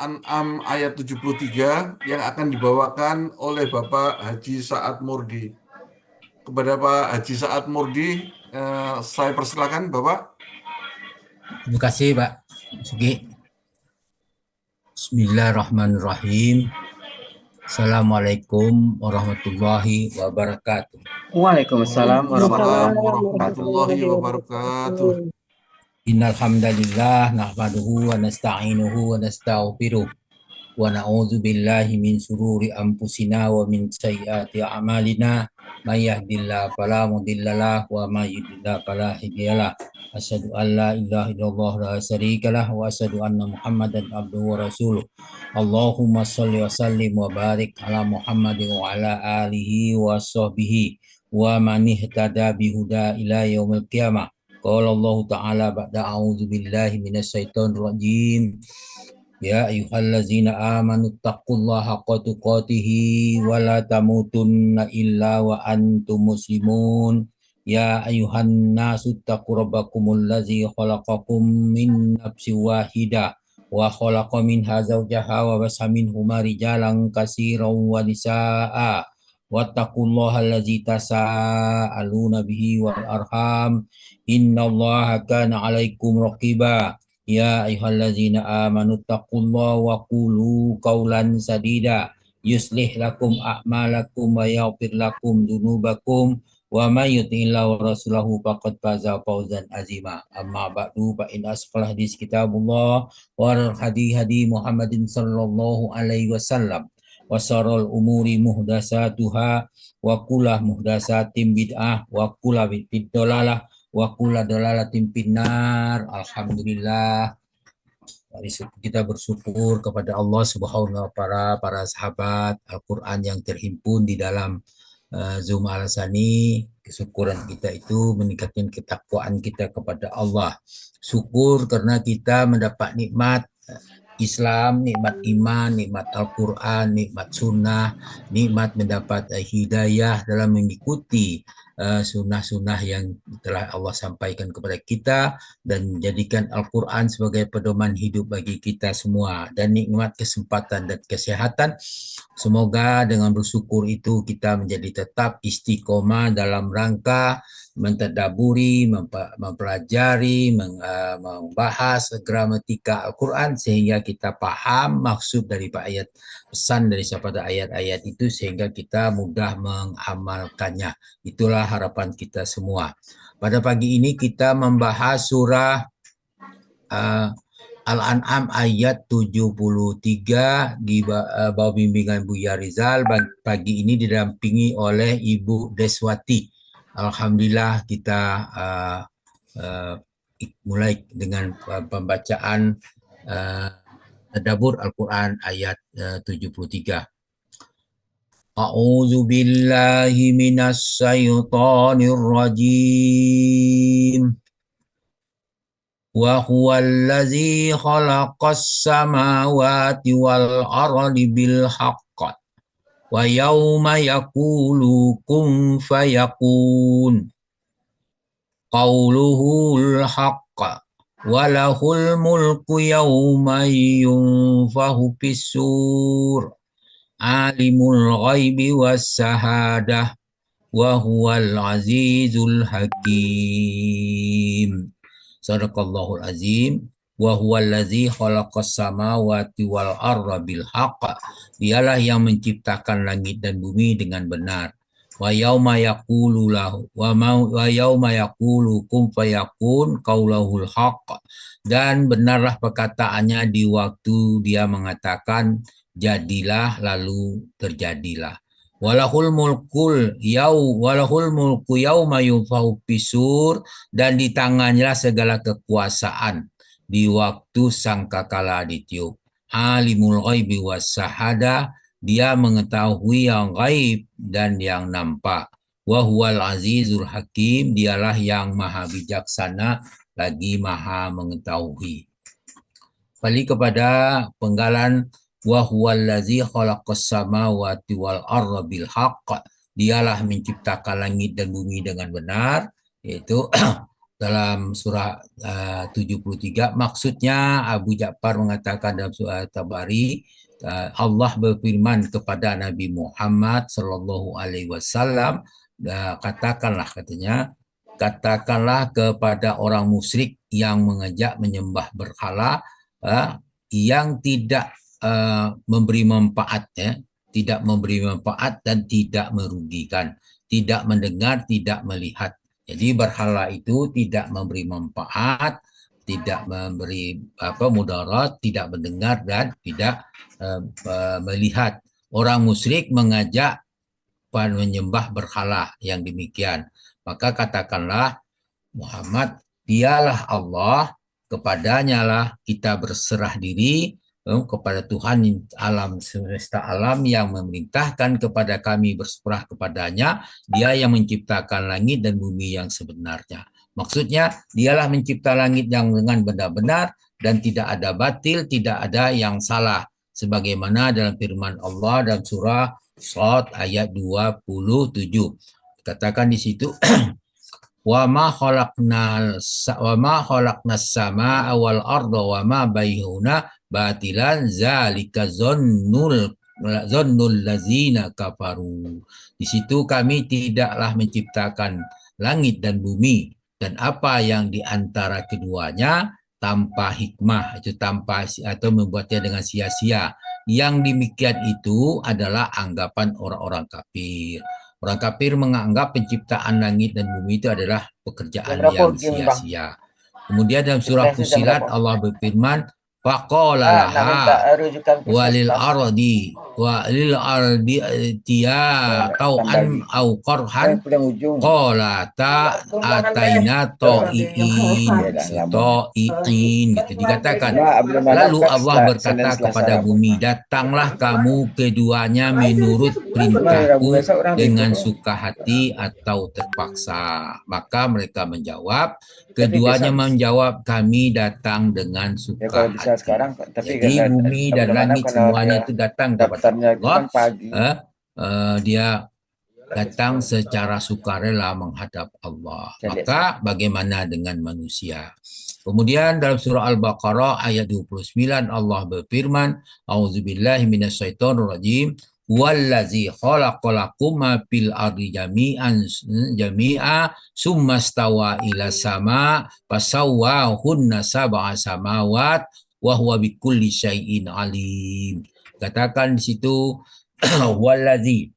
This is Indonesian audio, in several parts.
Al-An'am ayat 73 yang akan dibawakan oleh Bapak Haji Saad Murdi. Kepada Pak Haji Saad Murdi, saya persilakan Bapak. Terima kasih Pak Sugi. Bismillahirrahmanirrahim. Assalamualaikum warahmatullahi wabarakatuh. Waalaikumsalam Waalaikumsalam warahmatullahi Waalaikumsalam warahmatullahi warahmatullahi wabarakatuh. wabarakatuh. Innal hamdalillah nahmaduhu wa nasta'inuhu wa nastaghfiruh wa na'udzu billahi min shururi anfusina wa min sayyiati a'malina. May yahdihillahu fala mudhillalah wa may yudhlil fala hadiyalah. Asyhadu an la ilaha illallah la syarikalah wa asyhadu anna Muhammadan abduhu wa rasuluh. Allahumma shalli wa sallim wa barik ala Muhammadin wa ala alihi wa sahbihi wa man ihtada bihuda ila yaumil qiyamah. Qala Allah Ta'ala ba'da a'udzu billahi minasyaitonir rajim. Ya ayyuhallazina amanu taqullaha haqqa tuqatih wa la tamutunna illa wa antum muslimun. Ya ayyuhan nasu taqu rabbakumul ladzi khalaqakum min nafsin wahidah wa khalaqa minha zawjaha wa basa minhuma rijalan katsiran wa nisaa'a. Wattaqullaha allazi tasaaluna bihi wal arham. Innallaha kana 'alaikum raqiba. Ya ayyuhallazina amanu taqullaha wa qulu qawlan sadida yuslih lakum a'malakum wa yaghfir lakum dzunubakum wa may yuti'illah wa rasulahu faqad faza fawzan azima. Amma ba'du fa in asqal hadis kitabullah wa hadi Muhammadin sallallahu alaihi wasallam wa syarrul umuri muhdatsatuha wa kullu muhdatsatin bid'ah wa kullu bid'atin dhalalah wa kullu dhalalatin finnar. Alhamdulillah, kita bersyukur kepada Allah Subhanahu wa ta'ala, para sahabat Al-Qur'an yang terhimpun di dalam Zoom Al-Sani. Kesyukuran kita itu meningkatkan ketakwaan kita kepada Allah. Syukur karena kita mendapat nikmat Islam, nikmat iman, nikmat Al-Quran, nikmat sunnah, nikmat mendapat hidayah dalam mengikuti sunnah-sunnah yang telah Allah sampaikan kepada kita, dan menjadikan Al-Quran sebagai pedoman hidup bagi kita semua, dan nikmat kesempatan dan kesehatan. Semoga dengan bersyukur itu kita menjadi tetap istiqomah dalam rangka mentadaburi, mempelajari, membahas gramatika Al-Quran sehingga kita paham maksud dari ayat, pesan dari pada ayat-ayat itu, sehingga kita mudah mengamalkannya. Itulah harapan kita semua. Pada pagi ini kita membahas surah Al-An'am ayat 73 di bawah bimbingan Buya Rizal. Pagi ini didampingi oleh Ibu Deswati. Alhamdulillah kita mulai dengan pembacaan tadabbur Al-Quran ayat 73. A'udzu billahi minas syaitonir rajim. Wa huwal ladzi khalaqas samawati wal ardi bil haqq wa yauma yaqulu kun fayakun qauluhul haqq wa lahul mulku yauma yunfahu fis-sur alimul ghaibi was syahadah wa huwal azizul hakim. Sadaqallahul azim. Wa huwallazi khalaqas samawati wal arda bil haqq. Dialah yang menciptakan langit dan bumi dengan benar. Wa yauma yaqulu lahu wa yauma yaqulu kun fayakun qaulahul haqq. Dan benarlah perkataannya di waktu dia mengatakan jadilah lalu terjadilah. Walahul mulku yauma yunfahu fisur, dan di tangannya segala kekuasaan di waktu sangkakala ditiup. Alimul ghaibi was syahada, dia mengetahui yang gaib dan yang nampak. Wa huwal azizul hakim, dialah yang maha bijaksana lagi maha mengetahui. Kembali kepada penggalan wa huwallazi khalaqas samawati wal arda bil haqq. Dialah menciptakan langit dan bumi dengan benar, yaitu dalam surah 73, maksudnya Abu Ja'far mengatakan dalam surah Tabari, Allah berfirman kepada Nabi Muhammad Sallallahu Alaihi Wasallam, katakanlah, katanya, katakanlah kepada orang musyrik yang mengajak menyembah berhala, yang tidak memberi manfaat, tidak memberi manfaat dan tidak merugikan, tidak mendengar, tidak melihat. Jadi berhala itu tidak memberi manfaat, tidak memberi mudarat, tidak mendengar dan tidak melihat. Orang musyrik mengajak menyembah berhala yang demikian. Maka katakanlah, Muhammad, dialah Allah, kepadanya lah kita berserah diri, kepada Tuhan alam semesta alam yang memerintahkan kepada kami berserah kepadanya, dia yang menciptakan langit dan bumi yang sebenarnya. Maksudnya, dialah mencipta langit yang dengan benar-benar dan tidak ada batil, tidak ada yang salah. Sebagaimana dalam firman Allah dalam surah Shad ayat 27. Katakan di situ, wa ma khalaqnas samaa wal arda wa ma bainahuma batilan zalika zonnul lazina kafaru. Di situ kami tidaklah menciptakan langit dan bumi dan apa yang di antara keduanya tanpa hikmah, itu tanpa atau membuatnya dengan sia-sia. Yang demikian itu adalah anggapan orang-orang kafir. Orang kafir menganggap penciptaan langit dan bumi itu adalah pekerjaan yang sia-sia. Kemudian dalam surah Fussilat Allah berfirman, faqala laha walil ardi tiya tau'an au qarhan qala ta ataina ta'iin gitu dikatakan. Lalu Allah berkata kepada bumi, datanglah kamu keduanya menurut perintahku dengan suka hati atau terpaksa. Maka mereka menjawab, keduanya menjawab, kami datang dengan suka hati. Jadi bumi dan langit semuanya itu datang kepada Allah. Dia datang secara sukarela menghadap Allah. Maka bagaimana dengan manusia? Kemudian dalam surah Al-Baqarah ayat 29 Allah berfirman, A'udzubillahi minasyaitonirrajim, wallazi khalaqalakum ma fil ardi jami'a summa stawa ila sama fasawwahunna sab'a samawat wa huwa bikulli syai'in alim. Katakan di situ wallazi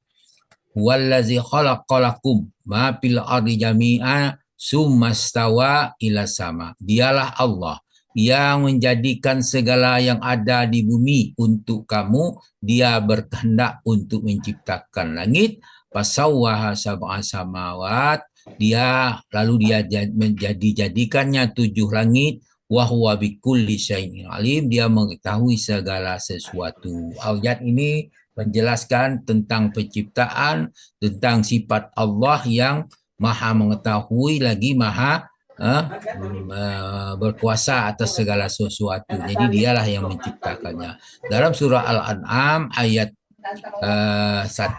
khalaqalakum ma fil ardi jami'a summa stawa ila sama. Dialah Allah yang menjadikan segala yang ada di bumi untuk kamu. Dia berkehendak untuk menciptakan langit, fasawwaha sab'a samawat. Dia jadikannya 7 langit. Wa huwa bikulli syai'in alim. Dia mengetahui segala sesuatu. Ayat ini menjelaskan tentang penciptaan, tentang sifat Allah yang maha mengetahui lagi maha berkuasa atas segala sesuatu. Jadi dialah yang menciptakannya. Dalam surah Al-An'am ayat 1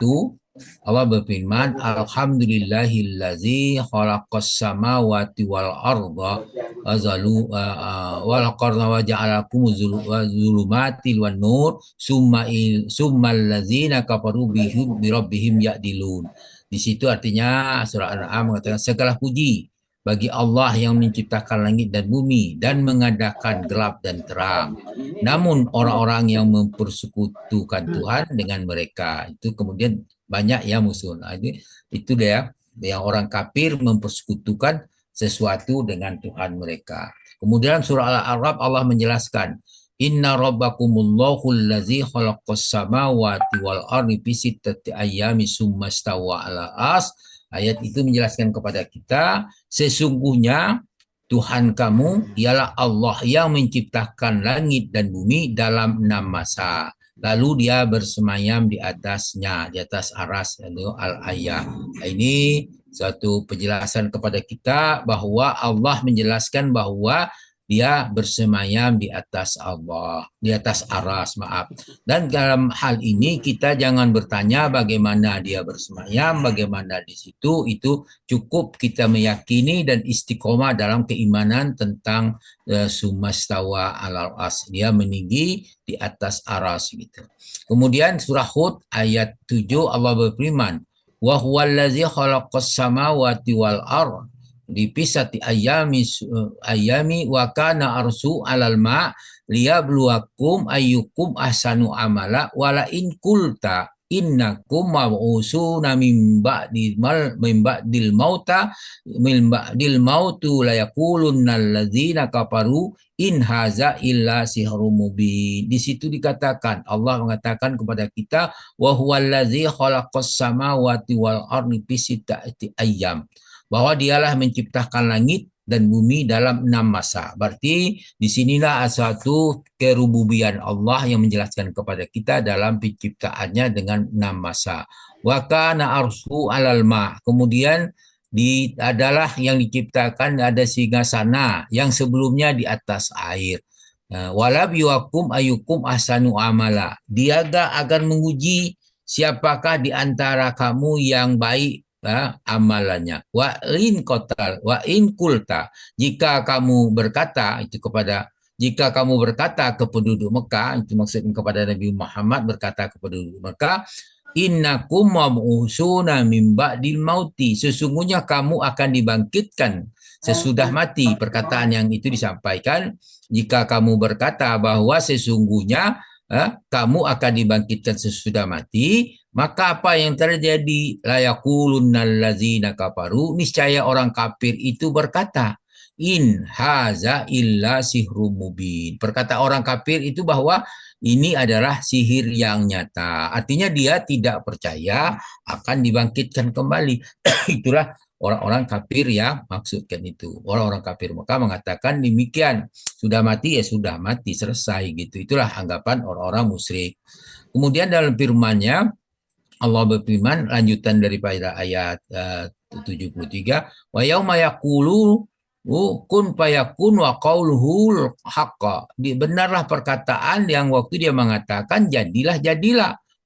Allah berfirman, alhamdulillahillazi khalaqas samawati wal arda wal qarna wa ja'alakum zulumatil wan nur summa allazina kafaru bi rabbihim ya'dilun. Di situ artinya surah Al-An'am mengatakan segala puji bagi Allah yang menciptakan langit dan bumi dan mengadakan gelap dan terang. Namun orang-orang yang mempersekutukan Tuhan dengan mereka, itu kemudian banyak ya musuh. Nah, itu dia yang orang kafir mempersekutukan sesuatu dengan Tuhan mereka. Kemudian surah Al-A'raf Allah menjelaskan, inna rabbakumullahu allazi khalaqas samawati wal ardi fi sittati ayyamin summa stawa 'ala as. Ayat itu menjelaskan kepada kita, sesungguhnya Tuhan kamu ialah Allah yang menciptakan langit dan bumi dalam 6 masa. Lalu dia bersemayam di atasnya, di atas aras, lalu al-ayah. Ini suatu penjelasan kepada kita bahwa Allah menjelaskan bahwa dia bersemayam di atas Allah, di atas aras, maaf. Dan dalam hal ini kita jangan bertanya bagaimana dia bersemayam, bagaimana di situ, itu cukup kita meyakini dan istiqomah dalam keimanan tentang sumastawa alal as, dia meninggi di atas aras gitu. Kemudian surah Hud ayat 7 Allah berfirman, wa huwallazi khalaqas samawati wal ardh dipisah di ayami wa kana arsu alal ma liyabluwakum ayyukum ahsanu amala wala in kulta innakum mab'usuna min ba'dil mauta min ba'dil mautu la yaqulunna alladzina kafaru in haza illa sihrun mubin. Di situ dikatakan, Allah mengatakan kepada kita, wa huwallazi khalaqas samawati wal ardi fi sittati ayyam, bahwa dialah menciptakan langit dan bumi dalam 6 masa. Berarti disinilah satu kerububian Allah yang menjelaskan kepada kita dalam penciptaannya dengan 6 masa. Wa kana arshu alal ma. Kemudian adalah yang diciptakan ada singgasana yang sebelumnya di atas air. Walabiwakum ayukum ahsanu amala. Dia akan menguji siapakah di antara kamu yang baik amalannya. Wa in kulta, jika kamu berkata itu kepada ke penduduk Mekah, itu maksudnya kepada Nabi Muhammad berkata kepada penduduk Mekah, innakum mab'usuna min ba'dil mauti, sesungguhnya kamu akan dibangkitkan sesudah mati. Perkataan yang itu disampaikan jika kamu berkata bahwa sesungguhnya kamu akan dibangkitkan sesudah mati, maka apa yang terjadi? La yaqulunnal ladzina kafaru, niscaya orang kafir itu berkata, in haza illa sihrum mubin. Perkata orang kafir itu bahwa ini adalah sihir yang nyata. Artinya dia tidak percaya akan dibangkitkan kembali. Itulah orang-orang kafir yang maksudkan itu. Orang-orang kafir Mekah mengatakan demikian. Sudah mati ya sudah mati, selesai gitu. Itulah anggapan orang-orang musyrik. Kemudian dalam firman-Nya Allah berfirman, lanjutan daripada ayat 73, wa yauma yaqulu kun fayakun wa qauluhul haqqa. Benarlah perkataan yang waktu dia mengatakan jadilah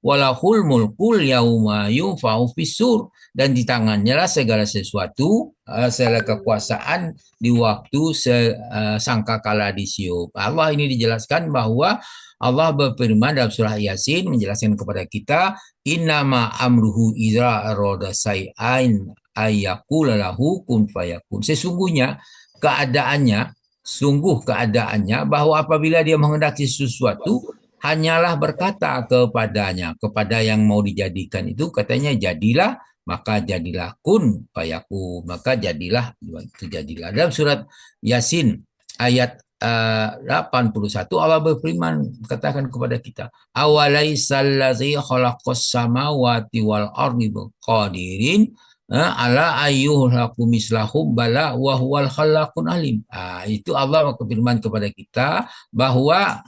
walahul mulkul yauma yunfa'u fisur, dan di tangannya lah segala sesuatu, segala kekuasaan di waktu sangkakala disiup. Allah ini dijelaskan bahwa Allah berfirman dalam surah Yasin menjelaskan kepada kita, innama amruhu idza arada say'an ayyaqula lahu kun fayakun. Sesungguhnya keadaannya bahwa apabila dia menghendaki sesuatu, hanyalah berkata kepadanya, kepada yang mau dijadikan itu, katanya jadilah, maka jadilah, kun fayakun, maka jadilah, itu jadilah. Dalam surat Yasin ayat 81 Allah berfirman, katakan kepada kita, awalaisal ladzi khalaqas samawati wal ardi biqadirin ala ayyuhlaku mislahum bala wa huwal khallaqun alim. Itu Allah berfirman kepada kita bahwa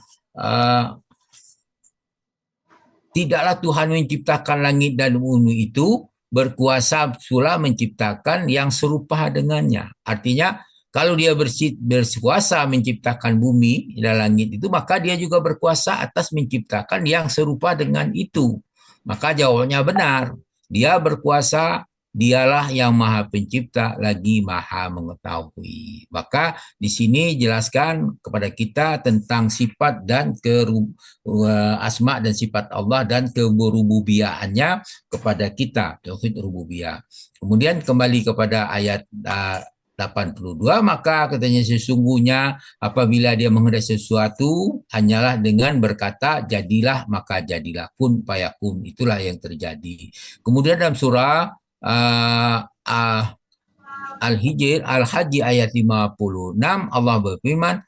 tidaklah Tuhan menciptakan langit dan bumi itu berkuasa pula menciptakan yang serupa dengannya. Artinya kalau dia berkuasa menciptakan bumi dan langit itu, maka dia juga berkuasa atas menciptakan yang serupa dengan itu. Maka jawabnya benar. Dia berkuasa, dialah yang maha pencipta lagi maha mengetahui. Maka di sini jelaskan kepada kita tentang sifat dan asma dan sifat Allah dan kerububiyahannya kepada kita, tauhid rububiyah. Kemudian kembali kepada ayat 82, maka katanya sesungguhnya apabila dia menghendaki sesuatu hanyalah dengan berkata jadilah, maka jadilah, kun fayakun, itulah yang terjadi. Kemudian dalam surah Al-Hajj ayat 56 Allah berfirman,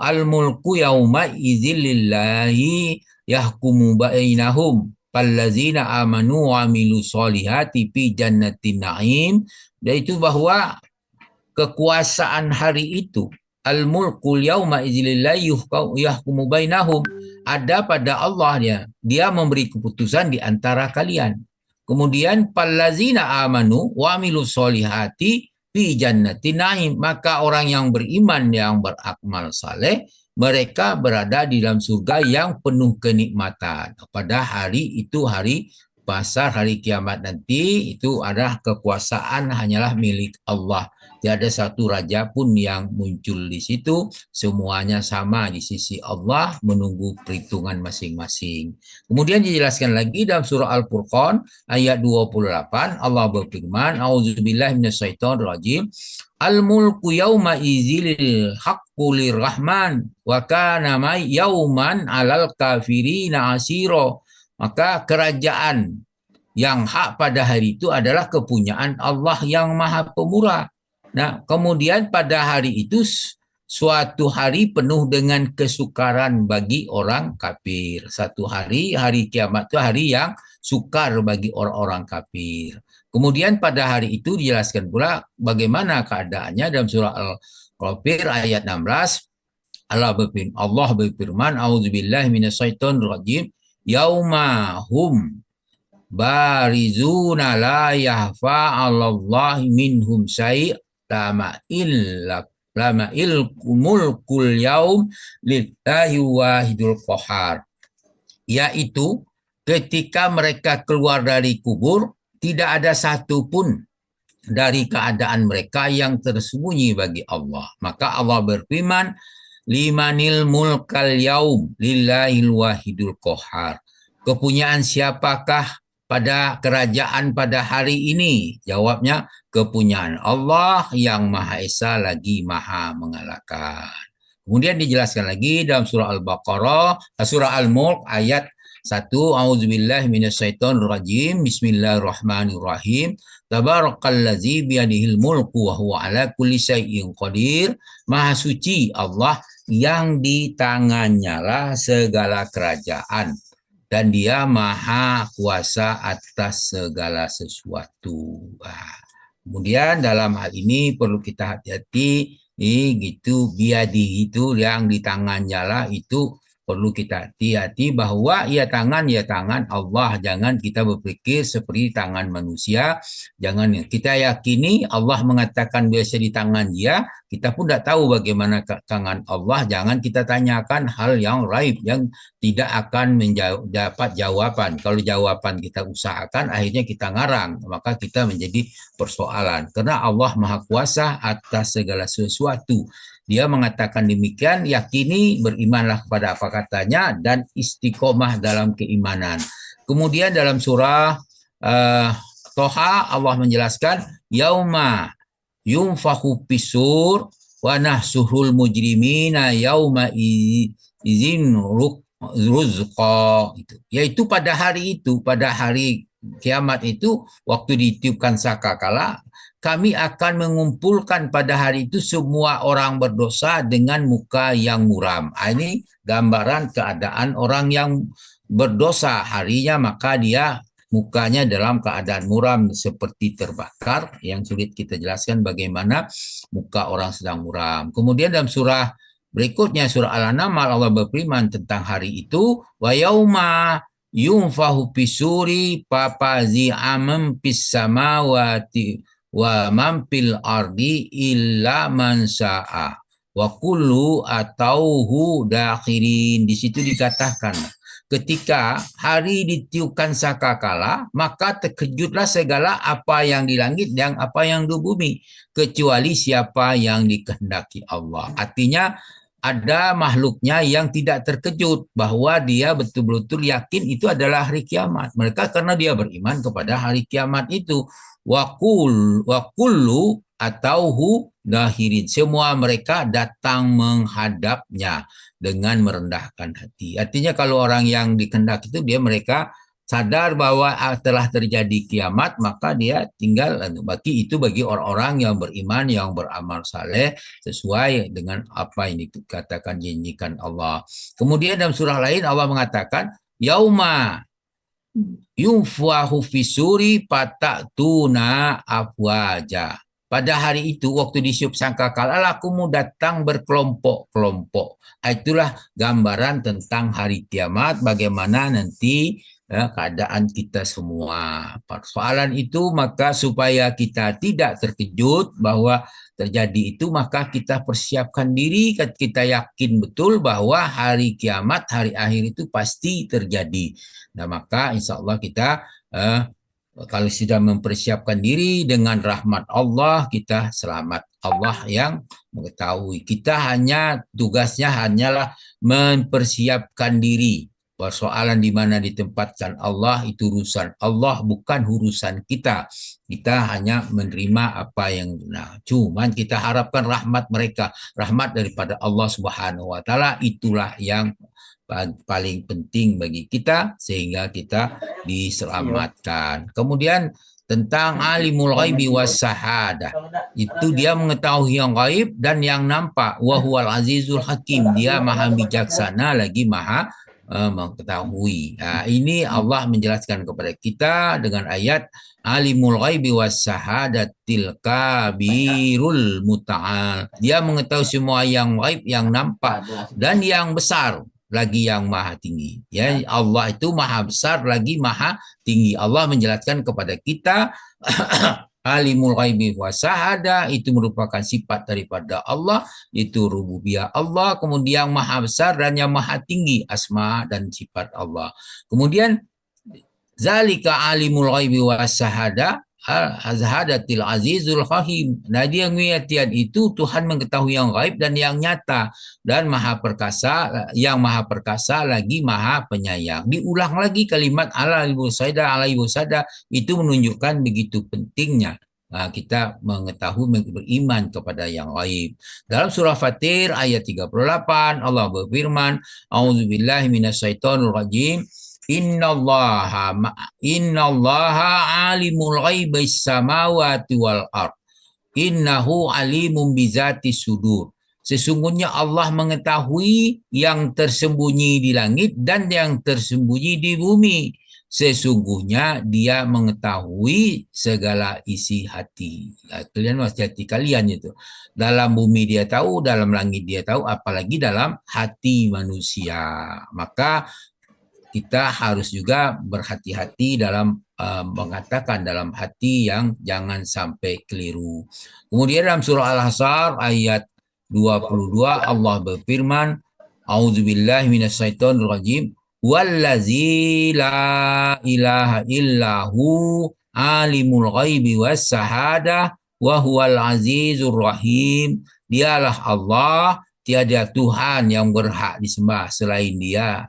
al-mulku yauma idzil lillahi yahkumu bainahum fallazina amanu wa amilus solihati fi jannatin na'im. Dan itu bahwa kekuasaan hari itu, al-mulkul yauma idzilillahi yahkumu bainahum, ada pada Allah, dia memberi keputusan di antara kalian. Kemudian fallazina amanu wa amilus solihati fi jannatin naim. Maka orang yang beriman yang beramal saleh mereka berada di dalam surga yang penuh kenikmatan. Pada hari itu, hari pasar, hari kiamat nanti, itu adalah kekuasaan hanyalah milik Allah. Tiada satu raja pun yang muncul di situ. Semuanya sama di sisi Allah, menunggu perhitungan masing-masing. Kemudian dijelaskan lagi dalam surah Al-Furqan ayat 28, Allah berfirman, A'udzubillahi minasyaitonirrajim. Al-mulku yawma izil haqqu lirrahman wa kana yauman 'alal kafirina asira. Maka kerajaan yang hak pada hari itu adalah kepunyaan Allah yang Maha Pemurah. Nah, kemudian pada hari itu suatu hari penuh dengan kesukaran bagi orang kafir. Satu hari, hari kiamat itu hari yang sukar bagi orang-orang kafir. Kemudian pada hari itu dijelaskan pula bagaimana keadaannya dalam surah Al-Ghafir ayat 16. Allah berfirman, A'udzubillahi minasyaitonirrajim, yauma hum barizuna la yahfa 'alallahi minhum syai' lama mulkul yaum lillahi wahidul qahar. Yaitu ketika mereka keluar dari kubur, tidak ada satu pun dari keadaan mereka yang tersembunyi bagi Allah. Maka Allah berfirman, limanil mulkal yaum lillahil wahidul qahar. Kepunyaan siapakah pada kerajaan pada hari ini? Jawabnya, kepunyaan Allah yang Maha Esa lagi Maha mengalahkan. Kemudian dijelaskan lagi dalam surah Al-Baqarah, surah Al-Mulk ayat 1, A'udzubillahi minasyaitonirrajim, Bismillahirrahmanirrahim. Tabarakallazi biyadihil mulku wa huwa ala kulli syai'in qadir. Maha suci Allah yang di tangannya lah segala kerajaan dan dia maha kuasa atas segala sesuatu. Kemudian dalam hal ini perlu kita hati-hati, gitu, biadi itu yang di tangannya lah, itu perlu kita hati-hati bahwa ya tangan Allah. Jangan kita berpikir seperti tangan manusia. Jangan kita yakini Allah mengatakan biasa di tangan dia. Kita pun tidak tahu bagaimana tangan Allah. Jangan kita tanyakan hal yang raib yang tidak akan dapat jawaban. Kalau jawaban kita usahakan, akhirnya kita ngarang. Maka kita menjadi persoalan. Karena Allah Maha Kuasa atas segala sesuatu. Dia mengatakan demikian, yakini, berimanlah kepada apa katanya, dan istiqomah dalam keimanan. Kemudian dalam surah Toha, Allah menjelaskan, yauma yunfahu pisur wa nahsuhul mujrimina yauma izin ruzqa. Yaitu pada hari itu, pada hari kiamat itu, waktu ditiupkan sangkakala, kami akan mengumpulkan pada hari itu semua orang berdosa dengan muka yang muram. Ini gambaran keadaan orang yang berdosa harinya, maka dia mukanya dalam keadaan muram seperti terbakar, yang sulit kita jelaskan bagaimana muka orang sedang muram. Kemudian dalam surah berikutnya, surah Al-An'am, Allah berfirman tentang hari itu, wa yauma yunfahu pisuri papazi amam pis samawati wa mampil ardi illa man sya'a wa kullu atauhu dakhirin. Di situ dikatakan ketika hari ditiupkan sangkakala, maka terkejutlah segala apa yang di langit dan apa yang di bumi, kecuali siapa yang dikehendaki Allah. Artinya ada makhluknya yang tidak terkejut bahwa dia betul-betul yakin itu adalah hari kiamat. Mereka karena dia beriman kepada hari kiamat itu. Wa kullu atauhu dahirin. Semua mereka datang menghadapnya dengan merendahkan hati. Artinya kalau orang yang dikehendak itu mereka sadar bahwa telah terjadi kiamat, maka dia tinggal bagi orang-orang yang beriman, yang beramal saleh sesuai dengan apa yang dikatakan janjikan Allah. Kemudian dalam surah lain Allah mengatakan, yauma yunfahu fisuri patatuna afwaja. Pada hari itu, waktu disiup sangkakala, kamu datang berkelompok-kelompok. Itulah gambaran tentang hari kiamat, bagaimana nanti keadaan kita semua. Persoalan itu maka supaya kita tidak terkejut bahwa terjadi itu, maka kita persiapkan diri, kita yakin betul bahwa hari kiamat, hari akhir itu pasti terjadi. Nah, maka insya Allah kita kalau sudah mempersiapkan diri dengan rahmat Allah, kita selamat. Allah yang mengetahui. Kita hanya tugasnya hanyalah mempersiapkan diri. Persoalan di mana ditempatkan Allah itu urusan Allah, bukan urusan kita. Kita hanya menerima apa yang benar. Cuman kita harapkan rahmat mereka, rahmat daripada Allah Subhanahu wa taala, itulah yang paling penting bagi kita sehingga kita diselamatkan. Kemudian tentang alimul ghaibi was syahadah, itu dia mengetahui yang gaib dan yang nampak. Wa huwal azizul hakim, dia maha bijaksana lagi maha mengetahui. Nah, ini Allah menjelaskan kepada kita dengan ayat alimul ghaibi was syahadatil kabirul muta'al. Dia mengetahui semua yang gaib, yang nampak dan yang besar lagi yang maha tinggi. Ya, Allah itu maha besar lagi maha tinggi. Allah menjelaskan kepada kita alimul ghaibi wa syahada itu merupakan sifat daripada Allah, itu rububiyah Allah, kemudian maha besar dan yang maha tinggi asma dan sifat Allah. Kemudian zalika alimul ghaibi wa syahada Azhadatil Azizul Rahim. Nah, dia mengertian itu Tuhan mengetahui yang gaib dan yang nyata dan maha perkasa, yang maha perkasa lagi maha penyayang. Diulang lagi kalimat alaihi wasada itu menunjukkan begitu pentingnya kita mengetahui, beriman kepada yang gaib. Dalam surah Fatir ayat 38 Allah berfirman, A'udzubillahi minasyaitonir rajim. Innallaha alimul ghaibis samawati wal ard. Innahu alimun bizati sudur. Sesungguhnya Allah mengetahui yang tersembunyi di langit dan yang tersembunyi di bumi. Sesungguhnya dia mengetahui segala isi hati. Kalian masih hati kalian itu. Dalam bumi dia tahu, dalam langit dia tahu, apalagi dalam hati manusia. Maka kita harus juga berhati-hati dalam mengatakan dalam hati yang jangan sampai keliru. Kemudian dalam surah Al-Hasr ayat 22 Allah berfirman, A'udzubillahi minasyaitonir rajim, wallazi la ilaha illahu alimul ghaibi was syahadah wa huwal azizur rahim. Dialah Allah, tiada Tuhan yang berhak disembah selain dia.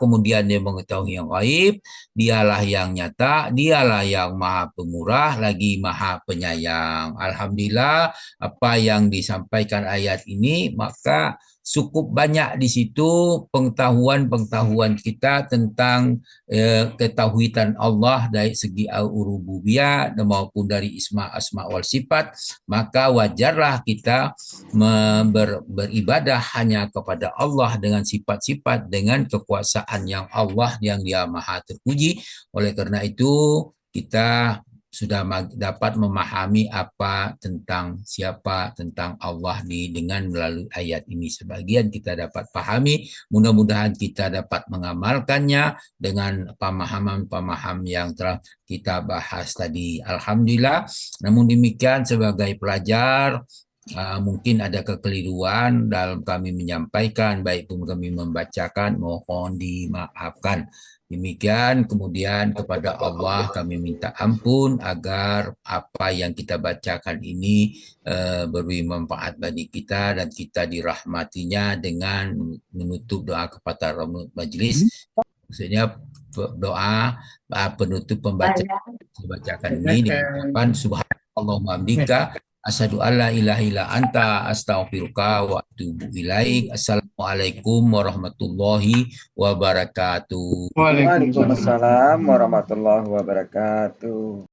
Kemudian dia mengetahui yang gaib, dialah yang nyata, dialah yang maha pemurah lagi maha penyayang. Alhamdulillah apa yang disampaikan ayat ini, maka cukup banyak di situ pengetahuan kita tentang ketahuidan Allah dari segi rububiyah maupun dari asma wal sifat. Maka wajarlah kita beribadah hanya kepada Allah dengan sifat-sifat, dengan kekuasaan yang Allah yang dia maha terpuji. Oleh karena itu kita sudah dapat memahami apa tentang siapa, tentang Allah dengan melalui ayat ini. Sebagian kita dapat pahami, mudah-mudahan kita dapat mengamalkannya dengan pemahaman-pemahaman yang telah kita bahas tadi. Alhamdulillah. Namun demikian sebagai pelajar, mungkin ada kekeliruan dalam kami menyampaikan, baik pun kami membacakan, mohon dimaafkan. Demikian, kemudian kepada Allah kami minta ampun agar apa yang kita bacakan ini beri manfaat bagi kita dan kita dirahmatinya dengan menutup doa kepada majelis. Maksudnya doa penutup pembacaan ini dengan ucapan subhanallahumma hamdika asyhadu alla ilaha illa anta astaghfiruka wa atubu ilaik. Assalamualaikum warahmatullahi wabarakatuh. Waalaikumsalam warahmatullahi wabarakatuh.